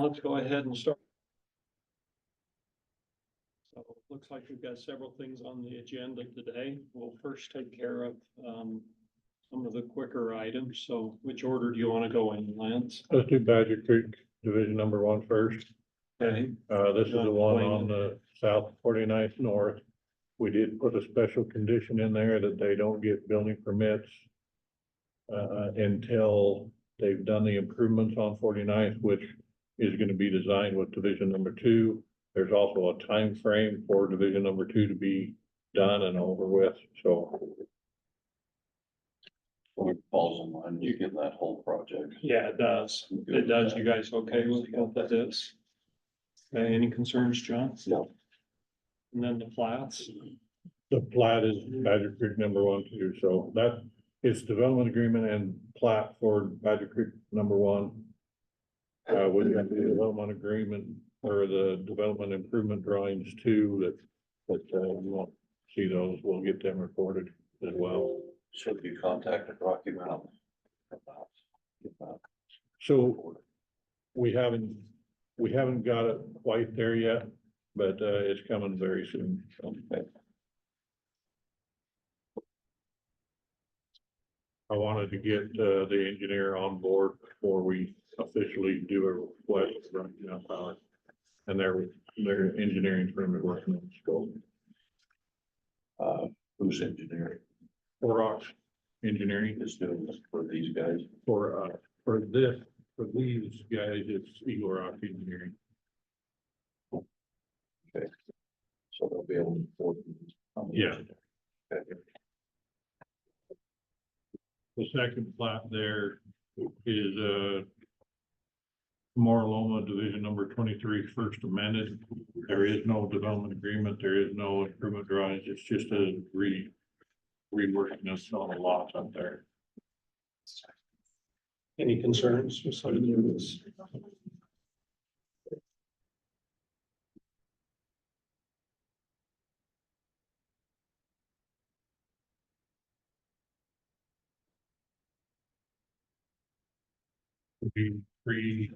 let's go ahead and start. So it looks like we've got several things on the agenda today. We'll first take care of some of the quicker items. So which order do you want to go in, Lance? Let's do Badger Creek Division number 1 first. Okay. This is the one on the South 49th North. We did put a special condition in there that they don't get building permits until they've done the improvements on 49th, which is going to be designed with division number 2. There's also a time frame for division number 2 to be done and over with, so. It falls in line, you get that whole project. Yeah, it does. It does. You guys okay with what that is? Any concerns, John? No. And then the Plats? The plat is Badger Creek number 1, 2, so that is development agreement and plat for Badger Creek number 1. We have the development agreement or the development improvement drawings too, that you won't see those, we'll get them recorded as well. So if you contacted Rocky Mountain. So we haven't got it quite there yet, but it's coming very soon. Okay. I wanted to get the engineer on board before we officially do a request for power. And their engineering firm is working on the scope. Who's engineering Rocks Engineering is doing this for these guys? for these guys, it's Eagle Rock Engineering. Okay. So they'll be able to afford. Yeah. Okay. The second plat there is Comore Loma Division number 23, first amended. There is no development agreement. There is no improvement drawings. It's just a reworking of some of the lots up there. Any concerns with some of this? Would be three.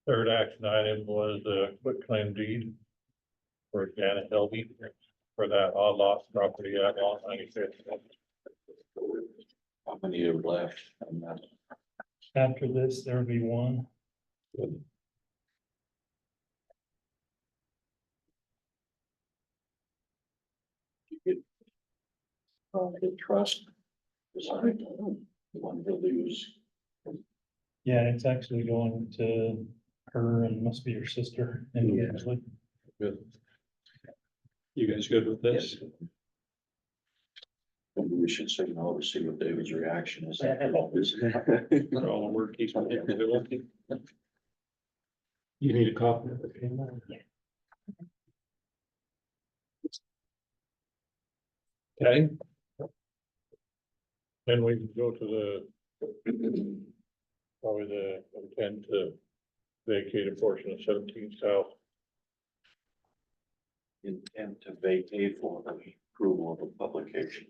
Third action item was a quick claim deed for Janet Hildee for that odd lot property at 195th. How many are left? And that, After this, there will be one. the trust. Design, the one Hildee was. Yeah, it's actually going to her and must be her sister individually. Good. You guys good with this? Maybe we should signal to see what David's reaction is. For all the work he's been doing. You need a copy of it. Okay, Then we can go to probably the intent to vacate a portion of 17 South. Intent to vacate for the approval of a publication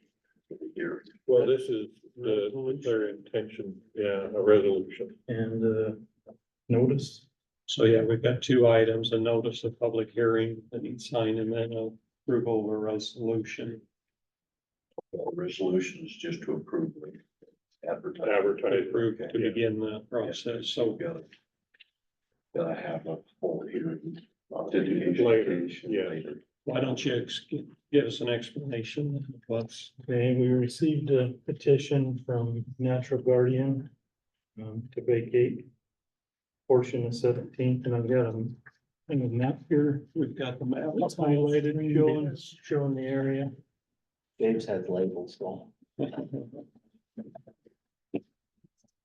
for the year. Well, this is their intention, yeah, a resolution. And notice. so yeah, we've got two items, a notice of public hearing that needs signed and then a approval of a resolution. The resolution is just to approve the advertising. Advertise. Approved to Yeah. begin the process, So so we gotta have a full hearing. Later, yeah. Later. why don't you give us an explanation of what's, Okay, we received a petition from Natural Guardian to vacate portion of 17th, and I've got a map here. we've got the map. It's highlighted, showing the area. James has labels going.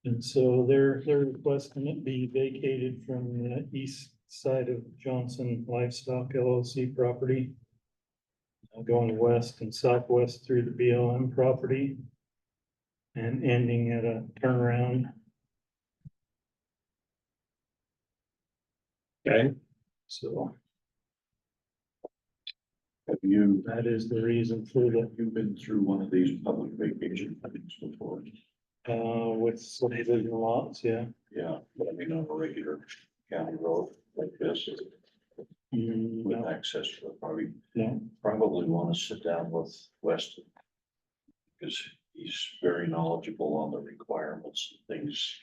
And so they're requesting it be vacated from the east side of Johnson Livestock LLC property. Going west and southwest through the BLM property. And ending at a turnaround. Okay, So Have you, that is the reason for the, you've been through one of these public vacation things before? with subdivision lots, yeah. Yeah, but I mean, on a regular county road like this, Mm, with no, access to the party, no. probably want to sit down with Weston. Because he's very knowledgeable on the requirements, and things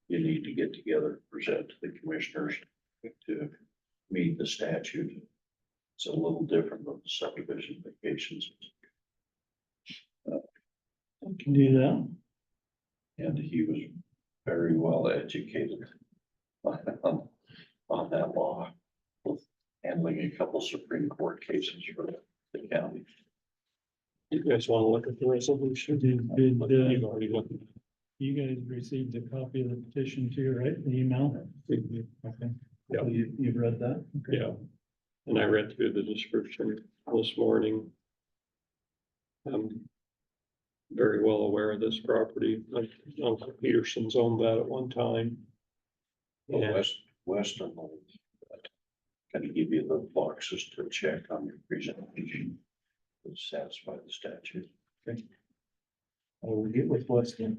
you need to get together, present to the commissioners to meet the statute. It's a little different than the subdivision vacations. I can do that. And he was very well educated on that law, handling a couple Supreme Court cases for the county. you guys want to look at the resolution? Did, You've already looked at you guys received a copy of the petition too, right? The email? it. Okay. Yeah. So you've read that? Okay. Yeah, and I read through the description this morning. I'm very well aware of this property. Like Uncle Peterson's owned that at one time. Well, And Weston will kind of give you the boxes to check on your presentation to satisfy the statute. I will get with Weston.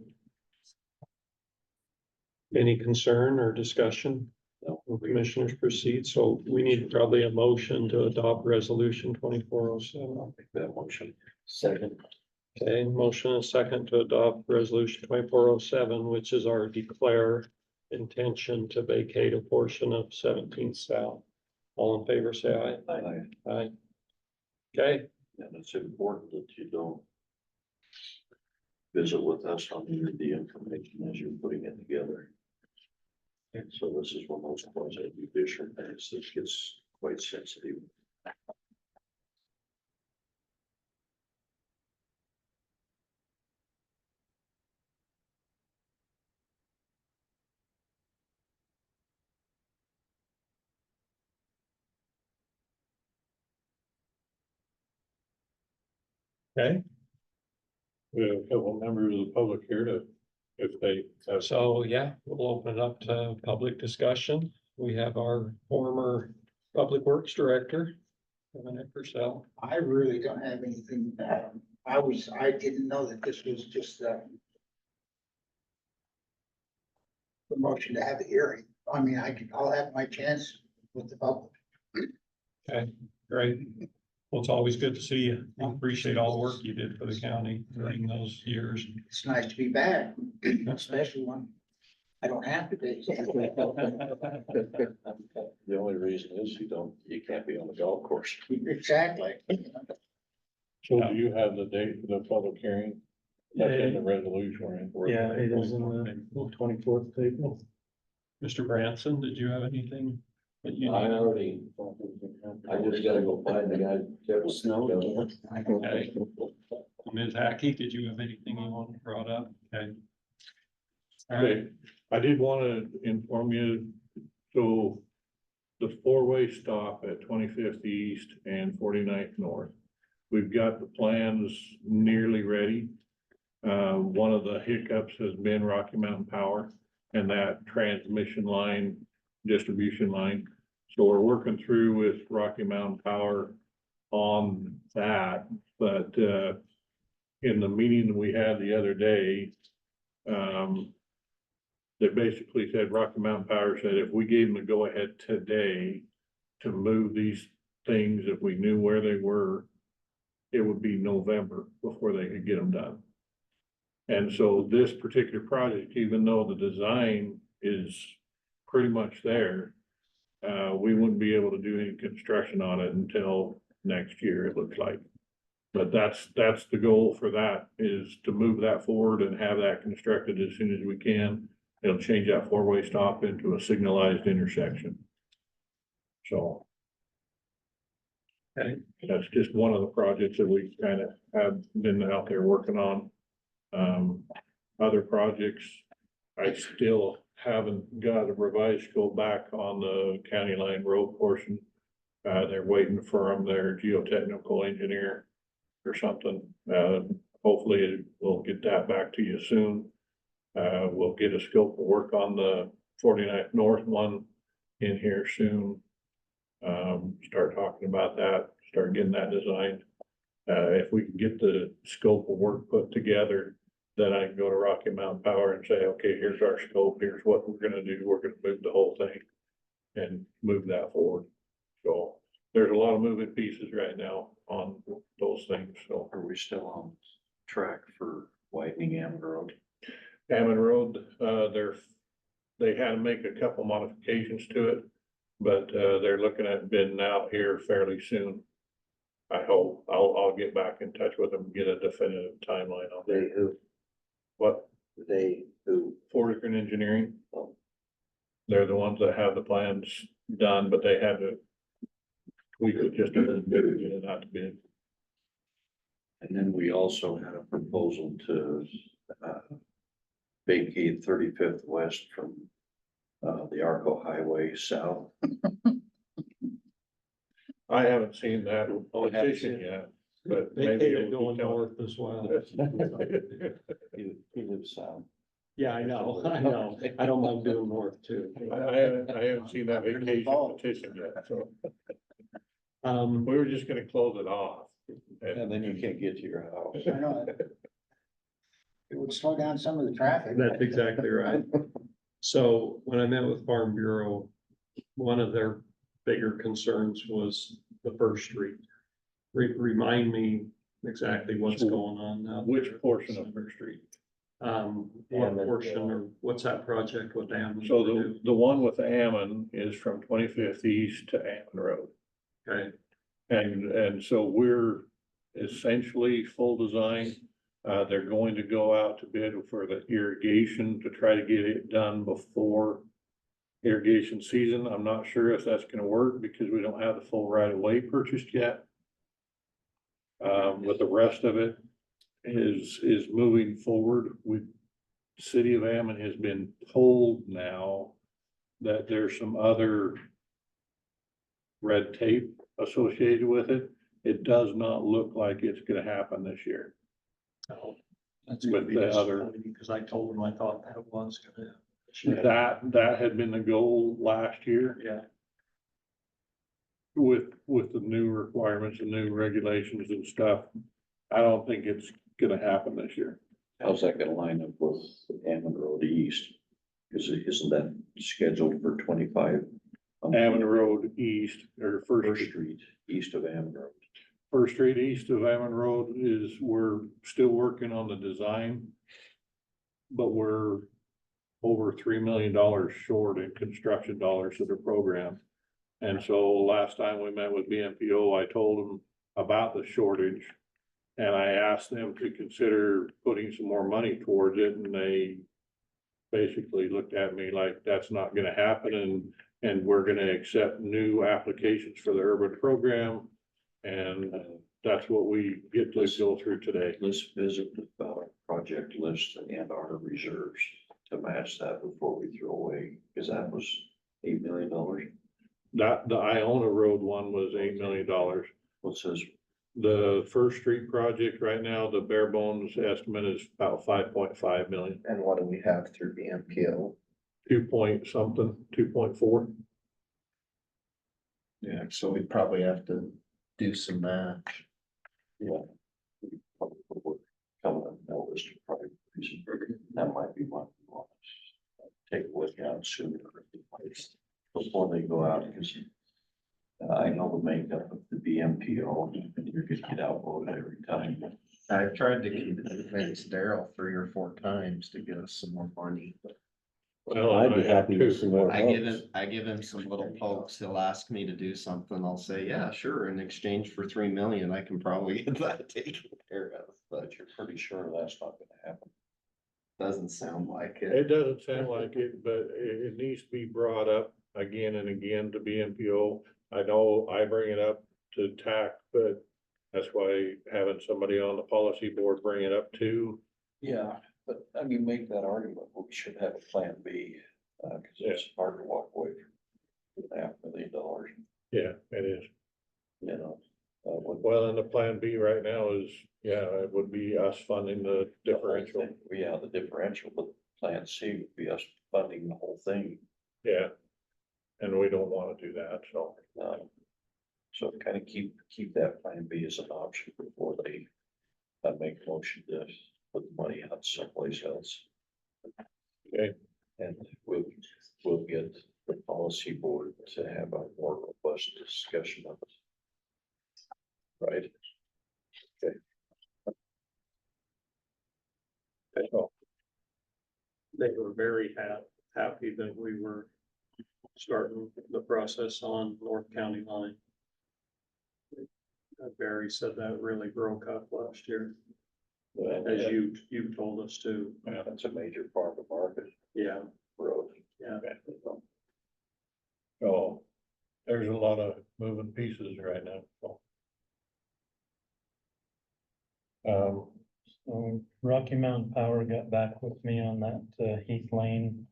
any concern or discussion? No. Will commissioners proceed? So we need probably a motion to adopt resolution 2407. I'll make that motion. Second. Okay, motion and second to adopt resolution 2407, which is our declare intention to vacate a portion of 17th South. All in favor, say aye. Aye. Aye. Okay, And it's important that you don't visit with us on any of the information as you're putting it together. And so this is one of those quasi judicial things that gets quite sensitive. okay. We have a couple members of the public here to, if they have. So, yeah, we'll open it up to public discussion. We have our former Public Works Director, Kevin Eckersell. I really don't have anything, I didn't know that this was just, the motion to have a hearing. I mean, I'll have my chance with the public. Okay, great. Well, it's always good to see you. I appreciate all the work you did for the county during those years. It's nice to be back, especially when I don't have to be. The only reason is you can't be on the golf course. Exactly. So do you have the date for the public hearing? That's in the resolution, right? Yeah, it is in the 24th of April. Mr. Branson, did you have anything that you? I already, I just gotta go find the guy that was snowed. Okay. Ms. Hackey, did you have anything you wanted brought up? Okay. All right, Okay, I did want to inform you, so the four-way stop at 25th East and 49th North. We've got the plans nearly ready. One of the hiccups has been Rocky Mountain Power and that transmission line, distribution line. So we're working through with Rocky Mountain Power on that, but, in the meeting we had the other day, they basically said, Rocky Mountain Power said if we gave them the go-ahead today to move these things, if we knew where they were, it would be November before they could get them done. And so this particular project, even though the design is pretty much there, we wouldn't be able to do any construction on it until next year, it looks like. But that's the goal for that, is to move that forward and have that constructed as soon as we can. It'll change that four-way stop into a signalized intersection. So. Okay. That's just one of the projects that we kind of have been out there working on. Other projects, I still haven't got a revised scope back on the county line road portion. They're waiting for their geotechnical engineer or something. Hopefully we'll get that back to you soon. We'll get a scope of work on the 49th North one in here soon. Start talking about that, start getting that designed. If we can get the scope of work put together, then I can go to Rocky Mountain Power and say, okay, here's our scope, here's what we're gonna do, we're gonna move the whole thing and move that forward. So there's a lot of moving pieces right now on those things, so. Are we still on track for widening Amended Road? Hammond Road, they had to make a couple modifications to it, but, they're looking at bidding out here fairly soon. I hope, I'll get back in touch with them, and get a definitive timeline on They that. who, What, they who, Fortran Engineering? Oh. They're the ones that have the plans done, but they had to tweak it just a little bit to get it out to bid. And then we also had a proposal to, vacate 35th West from, the Arco Highway south. I haven't seen that Oh, haven't petition seen yet, but They maybe hate it it will going be coming. north as well. He lives south. Yeah, I know. I don't mind doing north too. I haven't seen that vacation petition yet, so we were just gonna close it off. And then you can't get to your house. I know. It would slow down some of the traffic. That's exactly right. So when I met with Farm Bureau, one of their bigger concerns was the First Street. Remind me exactly what's going on now. Which portion of First Street? What portion or what's that project with them? So the one with Ammon is from 25th East to Ammon Road. Okay, And so we're essentially full design. They're going to go out to bid for the irrigation to try to get it done before irrigation season. I'm not sure if that's gonna work because we don't have the full right of way purchased yet. But the rest of it is moving forward. City of Ammon has been told now that there's some other red tape associated with it. It does not look like it's gonna happen this year. that's With gonna be the other- disappointing because I told them I thought that it was gonna. That had been the goal last year Yeah, with the new requirements and new regulations and stuff. I don't think it's gonna happen this year. How's that gonna line up with Amended Road East? Isn't that scheduled for 25? Ammon Road East or First Street, east of Amended Road. First Street east of Ammon Road we're still working on the design. But we're over $3 million short in construction dollars that are programmed. And so last time we met with BMPO, I told them about the shortage. And I asked them to consider putting some more money towards it, and they basically looked at me like that's not gonna happen, and we're gonna accept new applications for the urban program. And that's what we get to go through today. Let's visit the project list and our reserves to match that before we throw away, because that was $8 million. That, the Iona Road one was $8 million. What says, The First Street project right now, the bare bones estimate is about 5.5 million, and what do we have through BMPO? 2 point something, 2.4. Yeah, so we'd probably have to do some math. yeah. Probably would come on that list of priorities. That might be one we want to take a look at sooner before they go out, because I know the makeup of the BMPO, and you're gonna get outvoted every time. I've tried to convince Daryl 3 or 4 times to get us some more money. Well, I'd be I have happy with two. some more votes. I give him some little pokes. He'll ask me to do something. I'll say, yeah, sure. In exchange for 3 million, I can probably get that taken care of, but You're pretty sure that's not gonna happen. doesn't sound like it. It doesn't sound like it, but it needs to be brought up again and again to BMPO. I know I bring it up to TAC, but that's why having somebody on the policy board bring it up too Yeah, but I mean, make that argument, we should have a plan B, cause it's hard to walk away from $500,000, Yeah, it is. you know. Well, and the plan B right now is, yeah, it would be us funding the differential. Yeah, the differential, but plan C would be us funding the whole thing. Yeah. And we don't wanna do that, so. So kind of keep that plan B as an option before they make a motion to put the money out someplace else. Okay. And we'll get the policy board to have a more robust discussion of it. Right? So, They were very happy that we were starting the process on North County line. Barry said that really broke up last year, Well, as you told us to. yeah, that's a major part of the market Yeah, road. yeah. so there's a lot of moving pieces right now, so. So Rocky Mountain Power got back with me on that Heath Lane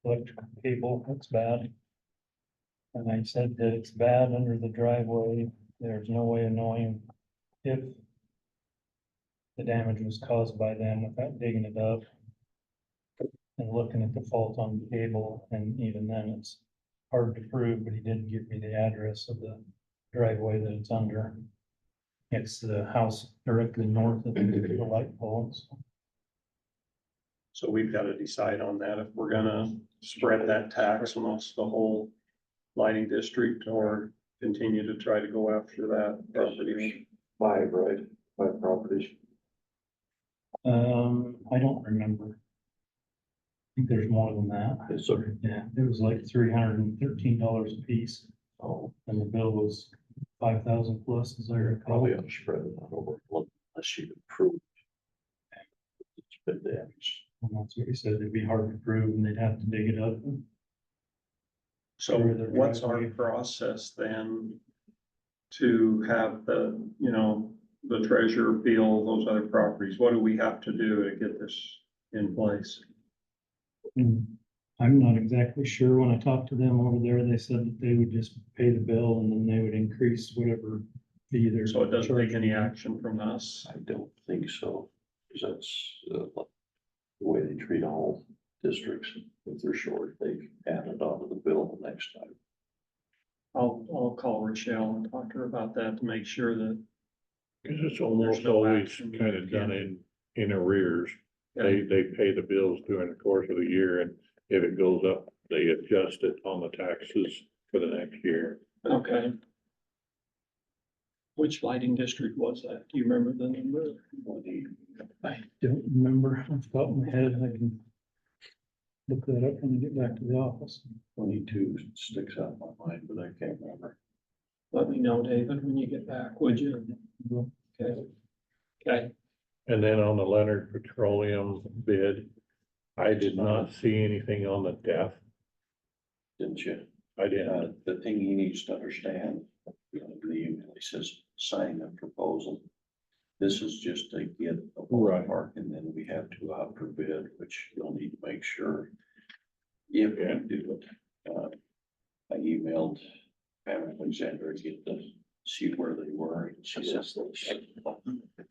electrical cable. It's bad. And I said that it's bad under the driveway. There's no way of knowing if the damage was caused by them without digging it up and looking at the fault on the cable. And even then, it's hard to prove, but he did give me the address of the driveway that it's under. It's the house directly north of the light poles. So we've got to decide on that, if we're gonna spread that tax amongst the whole lighting district or continue to try to go after that property. Five, right? 5 properties. I don't remember. I think there's more than that. Yes, sir. Yeah, it was like $313 a piece, Oh, and the bill was 5,000 plus, as I recall. probably ought to spread it out over, unless you improve. It's been damaged. And that's what he said, it'd be hard to prove, and they'd have to dig it up. So Sure, the what's our driveway. process then to have the, the treasurer feel those other properties? What do we have to do to get this in place? I'm not exactly sure. When I talked to them over there, they said that they would just pay the bill and then they would increase whatever fee they're. So it doesn't take any charging. action from us? I don't think so, because that's the way they treat all districts. If they're short, they add it onto the bill the next time. I'll call Rochelle and talk to her about that to make sure that. Cause it's almost no always action kind of done in arrears. Yeah. They pay the bills during the course of the year, and if it goes up, they adjust it on the taxes for the next year. Okay. Which lighting district was that? Do you remember the number? I don't remember off the top of my head. I can look that up when I get back to the office. 22 sticks out in my mind, but I can't remember. Let me know, David, when you get back, would you? Okay. Okay, And then on the Leonard Petroleum bid, I did not see anything on the death. Didn't you? I didn't. The thing he needs to understand, the email, he says, sign a proposal. This is just to get a Right. ballpark, and then we have to out for bid, which you'll need to make sure. If Yeah. we do it, I emailed Pam Alexander to get to see where they were, and she says,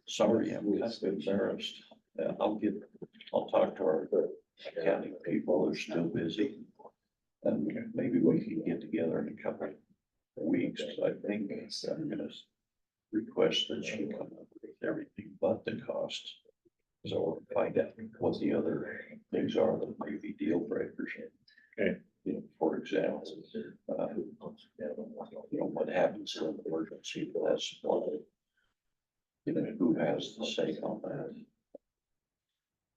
sorry, I'm kind of embarrassed. I'll talk to our accounting people, they're still busy. And maybe we can get together in a couple of weeks. I think I'm gonna request that she come up with everything but the cost. So we'll find out what the other things are that may be deal breakers. Okay. For example, what happens in an emergency, but that's one. Who has the say on that?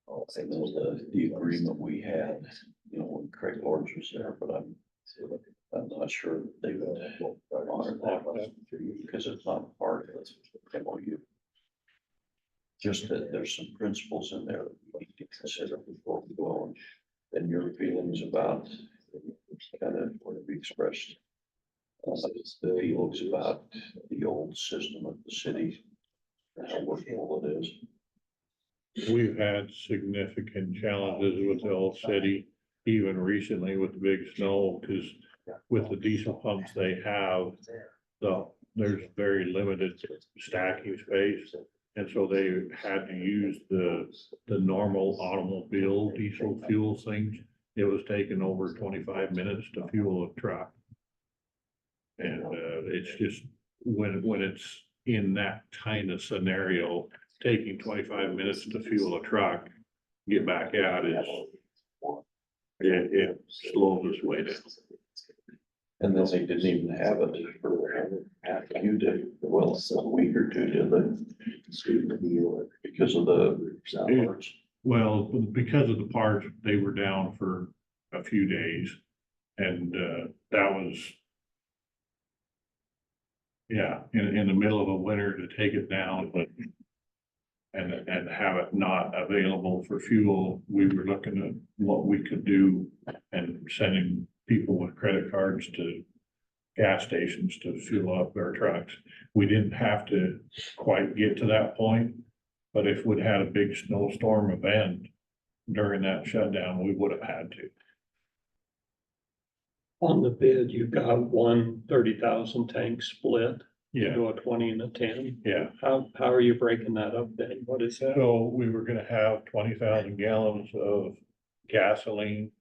I know the agreement we had, when Craig Lords was there, but I'm not sure that they would honor that because it's not part of the MOU. Just that there's some principles in there that we need to consider before we go on. And your feelings about kind of what we expressed. The feelings about the old system of the city, and how workable it is. we've had significant challenges with the old city, even recently with the big snow, because with the diesel pumps they have, there's very limited stacking space. And so they had to use the normal automobile diesel fuel things. It was taking over 25 minutes to fuel a truck. And it's just, when it's in that kind of scenario, taking 25 minutes to fuel a truck, get back out is, it slows us way down. And then they didn't even have it for half a few days, well, a week or two, did they? Because of the parts. Well, because of the parts, they were down for a few days, and that was, yeah, in the middle of a winter to take it down, but and have it not available for fuel. We were looking at what we could do and sending people with credit cards to gas stations to fuel up their trucks. We didn't have to quite get to that point, but if we'd had a big snowstorm event during that shutdown, we would have had to. On the bid, you've got one 30,000 tank split, Yeah, into a 20 and a 10. yeah. How are you breaking that up then? What is that? So we were gonna have 20,000 gallons of gasoline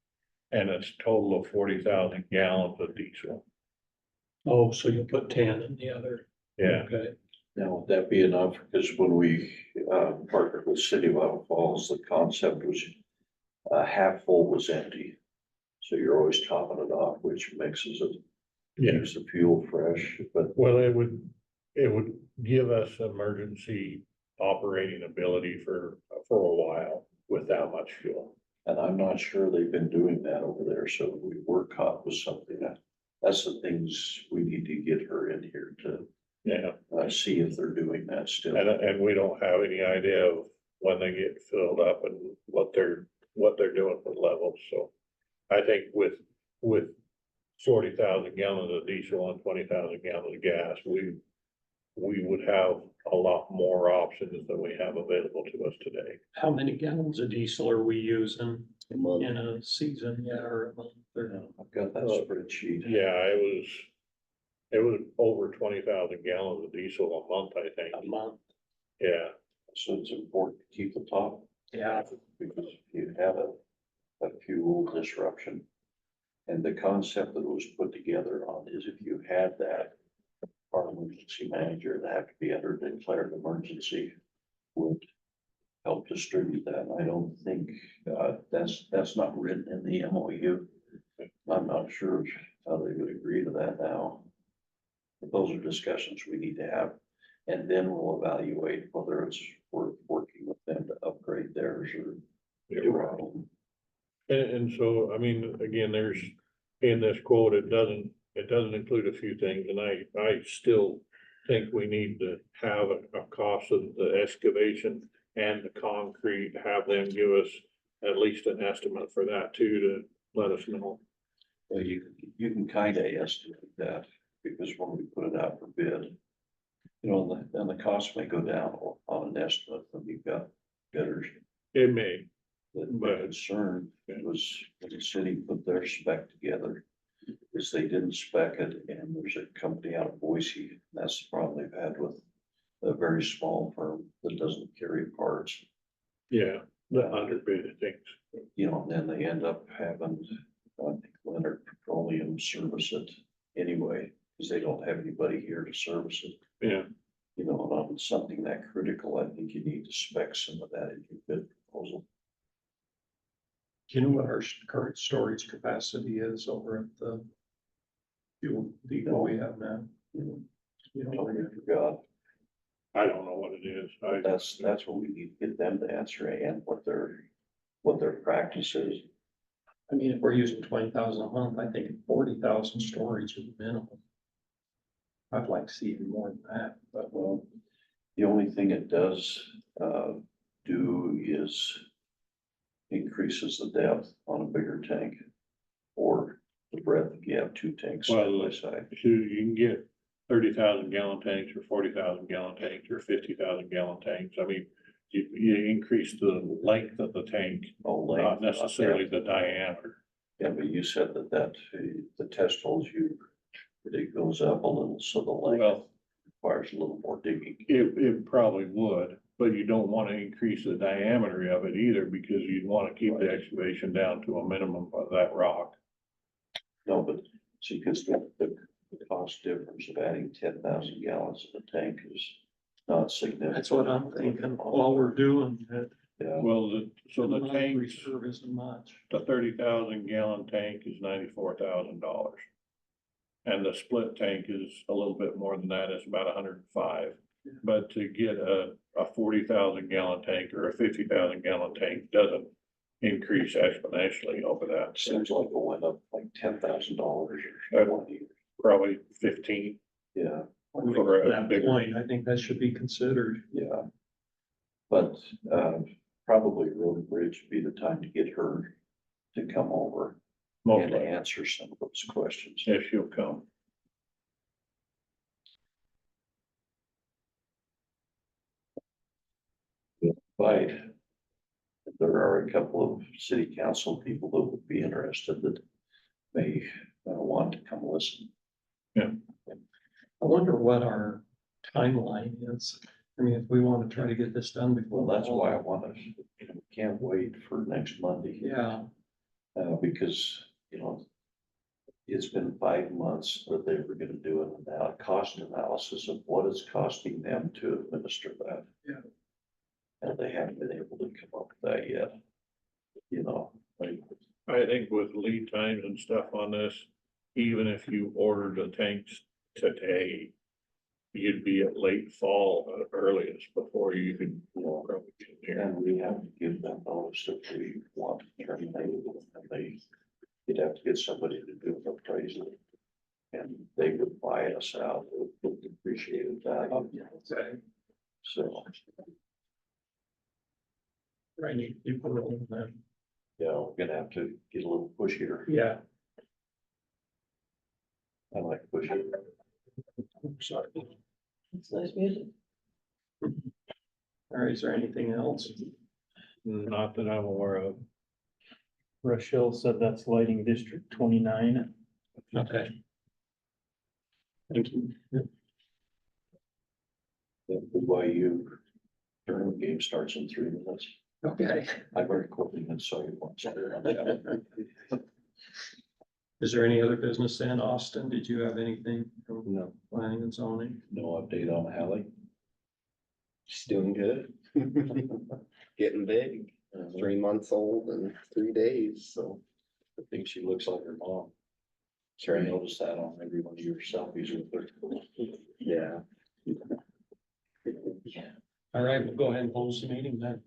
and a total of 40,000 gallons of diesel. Oh, so you put 10 in the other. Yeah, Okay. Now, would that be enough? Because when we partnered with City of Iowa Falls, the concept was half full was empty. So you're always topping it off, which mixes it, yeah. keeps the fuel fresh, but Well, it would give us emergency operating ability for a while with that much fuel. and I'm not sure they've been doing that over there, so we were caught with something that's the things we need to get her in here to Yeah, see if they're doing that still. and we don't have any idea of when they get filled up and what they're doing with levels, so. I think with 40,000 gallons of diesel and 20,000 gallons of gas, we would have a lot more options than we have available to us today. How many gallons of diesel are we using in a season? Yeah, or a month or? I've got that spreadsheet. Yeah, it was over 20,000 gallons of diesel a month, I think. A month. Yeah, So it's important to keep the top, Yeah. because if you have a fuel disruption. And the concept that was put together on is if you had that, our emergency manager that have to be under declared emergency would help distribute that. I don't think, that's not written in the MOU. I'm not sure how they would agree to that now. But those are discussions we need to have, and then we'll evaluate whether it's worth working with them to upgrade theirs or do our own. and so, I mean, again, there's, in this quote, it doesn't include a few things, and I still think we need to have a cost of the excavation and the concrete, have them give us at least an estimate for that too, to let us know. Well, you can kind of estimate that, because when we put it out for bid, you know, then the cost may go down on an estimate when you've got bidders. It may, The concern was when the city put their spec together, is they didn't spec it, and there's a company out of Boise, that's the problem they've had with a very small firm that doesn't carry parts. yeah, the underbid things. You know, and then they end up having, I think, Leonard Petroleum service it anyway, because they don't have anybody here to service it. Yeah, You know, and on something that critical, I think you need to spec some of that in your bid proposal. Do you know what our current storage capacity is over at the fuel depot we have now? You know, Totally forgot. I don't know what it is. That's what we need to get them to answer, and what their practice is. I mean, if we're using 20,000 a month, I think 40,000 storage is minimum. I'd like to see even more than that, but Well, the only thing it does do is increases the depth on a bigger tank, or the breadth if you have two tanks side Well, by side. you can get 30,000 gallon tanks or 40,000 gallon tanks or 50,000 gallon tanks. I mean, you increase the length of the tank, Oh, not length, necessarily yeah. the diameter. Yeah, but you said the test tells you that it goes up a little, so the length Well, requires a little more digging. it probably would, but you don't wanna increase the diameter of it either, because you'd wanna keep the excavation down to a minimum of that rock. No, but see, because the cost difference of adding 10,000 gallons in the tank is not significant. That's what I'm thinking, while we're doing it. Yeah, Well, so the tanks, Reserve isn't much. the 30,000 gallon tank is $94,000. And the split tank is a little bit more than that, it's about 105. But to get a 40,000 gallon tank or a 50,000 gallon tank doesn't increase exponentially over that. seems like it went up like $10,000 or Uh, 20. Probably 15. Yeah, For a At that bigger- point, I think that should be considered. yeah. But, probably Road and Bridge would be the time to get her to come over Most and likely, answer some of those questions. if she'll come. Right. There are a couple of city council people that would be interested that may want to come listen. I wonder what our timeline is. I mean, if we want to try to get this done before. Well, that's why I want to, can't wait for next Monday. Yeah, Because, it's been 5 months that they were gonna do a cost analysis of what it's costing them to administer that. Yeah. And they haven't been able to come up with that yet. Like, I think with lead times and stuff on this, even if you ordered the tanks today, you'd be at late fall at earliest before you could probably get here. and we have to give them notice that we want to terminate it, and you'd have to get somebody to do an appraisal. And they would buy us out, with depreciated value, so, I need people rolling that. yeah, we're gonna have to get a little pushier. Yeah. I like pushy. Sorry. It's nice music. All right, is there anything else? Not that I'm aware of. Rochelle said that's lighting district 29. Okay. Thank you. The BYU tournament game starts in 3 minutes. Okay. I very quickly and saw you once. Is there any other business in Austin? Did you have anything from No, planning and zoning? no update on Hallie. She's doing good. Getting big, 3 months old and 3 days, so. I think she looks like her mom. Sure. I noticed that on every one of your selfies with her. Yeah. All right, we'll go ahead and close the meeting then.